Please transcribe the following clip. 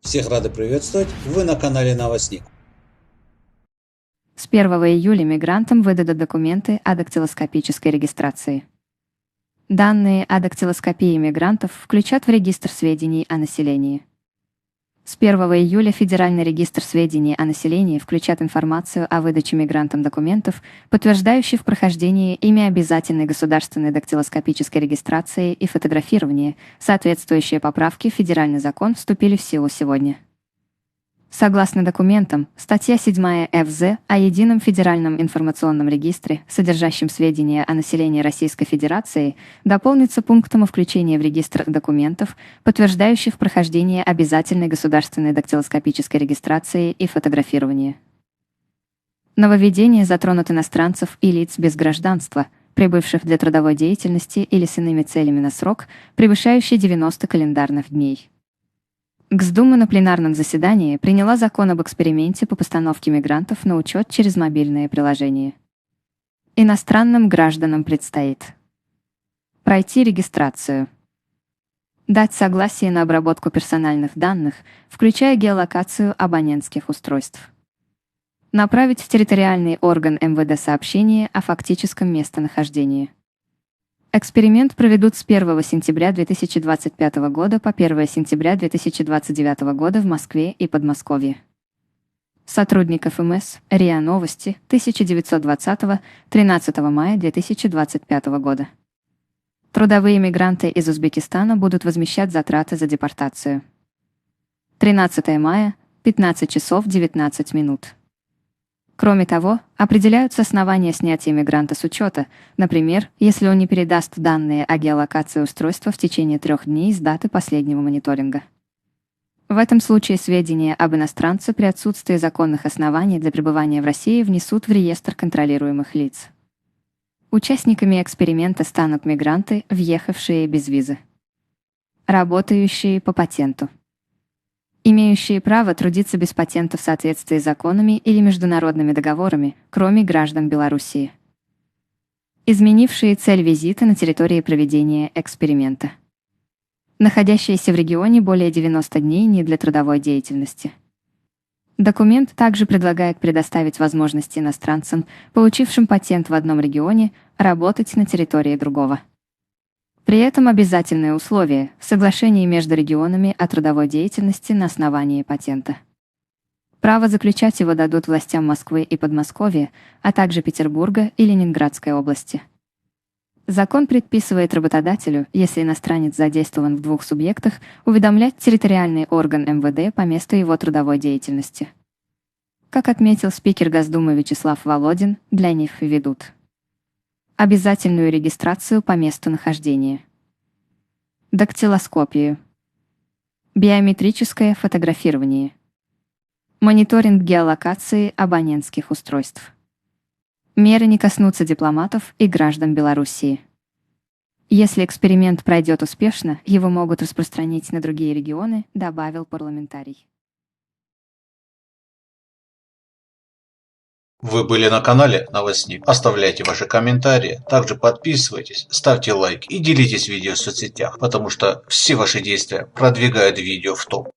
Всех рады приветствовать, вы на канале Новостник. С 1 июля мигрантам выдадут документы о дактилоскопической регистрации. Данные о дактилоскопии мигрантов включат в регистр сведений о населении. С 1 июля Федеральный регистр сведений о населении включат информацию о выдаче мигрантам документов, подтверждающих прохождение ими обязательной государственной дактилоскопической регистрации и фотографирования. Соответствующие поправки в федеральный закон вступили в силу сегодня. Согласно документам, статья 7 ФЗ о Едином федеральном информационном регистре, содержащем сведения о населении Российской Федерации, дополнится пунктом о включении в регистр документов, подтверждающих прохождение обязательной государственной дактилоскопической регистрации и фотографирования. Нововведения затронут иностранцев и лиц без гражданства, прибывших для трудовой деятельности или с иными целями на срок, превышающий 90 календарных дней. Госдума на пленарном заседании приняла закон об эксперименте по постановке мигрантов на учет через мобильное приложение. Иностранным гражданам предстоит пройти регистрацию, дать согласие на обработку персональных данных, включая геолокацию абонентских устройств, направить в территориальный орган МВД сообщение о фактическом местонахождении. Эксперимент проведут с 1 сентября 2025 года по 1 сентября 2029 года в Москве и Подмосковье. Сотрудников МС, РИА Новости, 1920, 13 мая 2025 года. Трудовые мигранты из Узбекистана будут возмещать затраты за депортацию. 13 мая, 15 часов 19 минут. Кроме того, определяются основания снятия мигранта с учета, например, если он не передаст данные о геолокации устройства в течение 3 дней с даты последнего мониторинга. В этом случае сведения об иностранце при отсутствии законных оснований для пребывания в России внесут в реестр контролируемых лиц. Участниками эксперимента станут мигранты, въехавшие без визы, работающие по патенту, имеющие право трудиться без патента в соответствии с законами или международными договорами, кроме граждан Белоруссии, изменившие цель визита на территории проведения эксперимента, находящиеся в регионе более 90 дней не для трудовой деятельности. Документ также предлагает предоставить возможность иностранцам, получившим патент в одном регионе, работать на территории другого. При этом обязательное условие – соглашение между регионами о трудовой деятельности на основании патента. Право заключать его дадут властям Москвы и Подмосковья, а также Петербурга и Ленинградской области. Закон предписывает работодателю, если иностранец задействован в 2 субъектах, уведомлять территориальный орган МВД по месту его трудовой деятельности. Как отметил спикер Госдумы Вячеслав Володин, для них ведут обязательную регистрацию по месту нахождения, дактилоскопию, биометрическое фотографирование, мониторинг геолокации абонентских устройств. Меры не коснутся дипломатов и граждан Белоруссии. Если эксперимент пройдет успешно, его могут распространить на другие регионы, добавил парламентарий. Вы были на канале Новостник. Оставляйте ваши комментарии, также подписывайтесь, ставьте лайк и делитесь видео в соцсетях, потому что все ваши действия продвигают видео в топ.